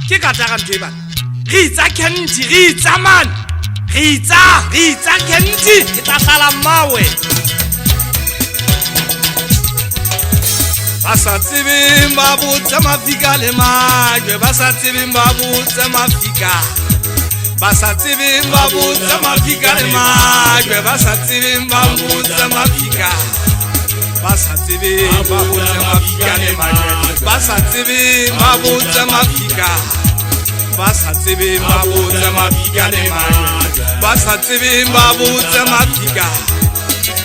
ke ka tla ga nteba re itsa Kenti re itsa man re itsa Kenti ke tla sala mmawe ba sa tsebeng ba botsa mafika le majwe ba sa tsebeng ba botsa mafika ba sa tsebeng ba botsa mafika le majwe ba sa tsebeng ba botsa mafika ba sa tsebeng ba botsa mafika le majwe ba sa tsebeng ba botsa mafika ba sa tsebeng ba botsa mafika le majwe ba sa tsebeng ba botsa mafika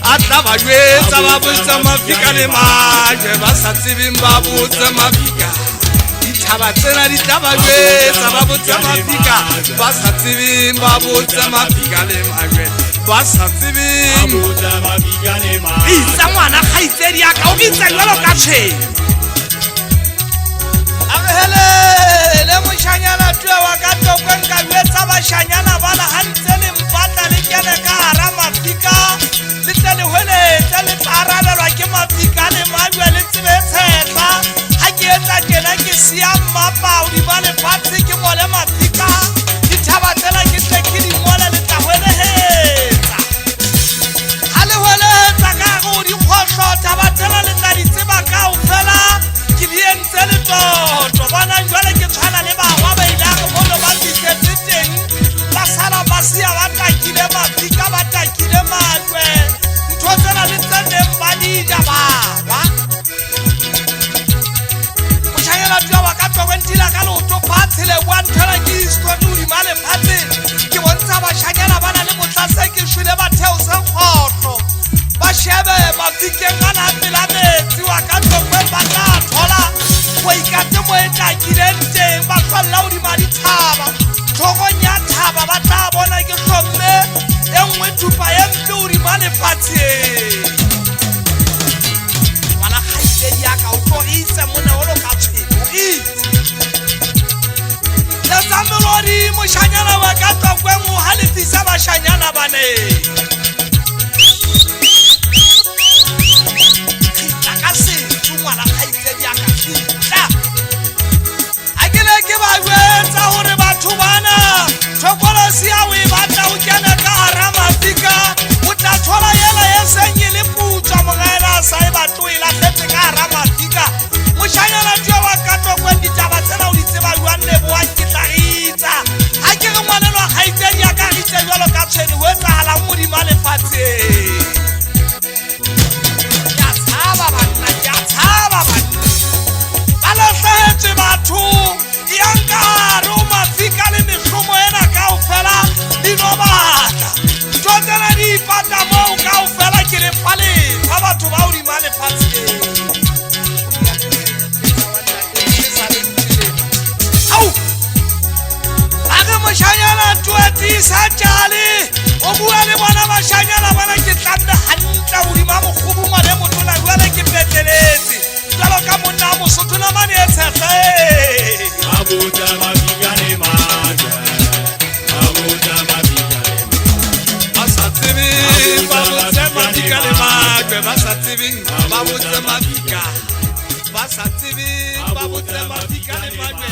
atla ba jwetsa ba botsa mafika le majwe ba sa tsebeng ba botsa mafika dithaba tsena di tla ba jwetsa ba botsa mafika ba sa tsebeng ba botsa mafika le majwe ba sa tsebeng botsa mafika le majwe itsa ngwana kgaitsedi ya ka o itsa jwalo ka tshela le moshanyana twa wa ka tokwen ka jwetsa bashanyana bala hantse le mpatla le kene ka hara mafika le tsele hwele tsele tsarabelwa ke mafika le majwe le tsebe tshetla ha ke etsa kena ke sia mmapa o di ba le fatse ke mole mafika dithaba tsela ke tle ke di mole le tla hwelehetsa ha le hwelehetsa ka go di khohlo thaba tsela le tla di tseba kaofela ke di entse le toto bona jwale ke tshwana le bagwa ba ilago mono ba fitlhetse teng ba sala ba sia ba takile mafika ba takile majwe ntho tsena le tseneng ba dija bawa moshanyana twa wa ka tokentila ka leoto fatshe le bua nthona ke histori odima lefatshe ke bontsha bashanyana ba na le motlase ke shwile batheo senkgotlo ba shebe mafikeng a na pela metsi wa ka tokwe ba tla thola go ikate mo e takileng teng ba tlolla odima dithaba tlhogong ya thaba ba tla bona ke hlomme e nngwe thupa e mpe odima lefatsheng ngwana kgaitsedi ya ka o tlo itse mone olo ka tshwego itse letsa melodi moshanyana wa ka tokweng o halefisa bashanyana baneng ka setso ngwana kgaitsedi ya ka fitla a ke le ke ba jwetsa gore batho bana thokolosi ya o e batla o kene ka hara mafika o tla thola yela e senye le putswa mogaela a sa e batlo e latlhetse ka hara mafika moshanyana twa wa ka tokwen ditaba tsena o di tseba jwang leboa ke tla itsa ga ke re ngwanelwa kgaitsedi ya ka ritse jwalo ka tshweni o etsagalang modima lefatsheng balehetse batho yanka hare o mafika le mehlomo ena kaofela di no batla ntho tsena di ipata moo kaofela ke le palefa batho ba o dima lefatsheng au a re moshanyana tuetisa tjale o bua le bona bashanyana bana ke tlanne hantle odima mokgobo ngwane motona jwale ke peteletse jalo ka monna mosotho na mane e tshetle botsa mafika le majwe botsa mafika le ba sa tsebeng ba botsa mafika le majwe ba sa tsebeng ba botsa mafika ba sa tsebeng ba botsa mafika le majwe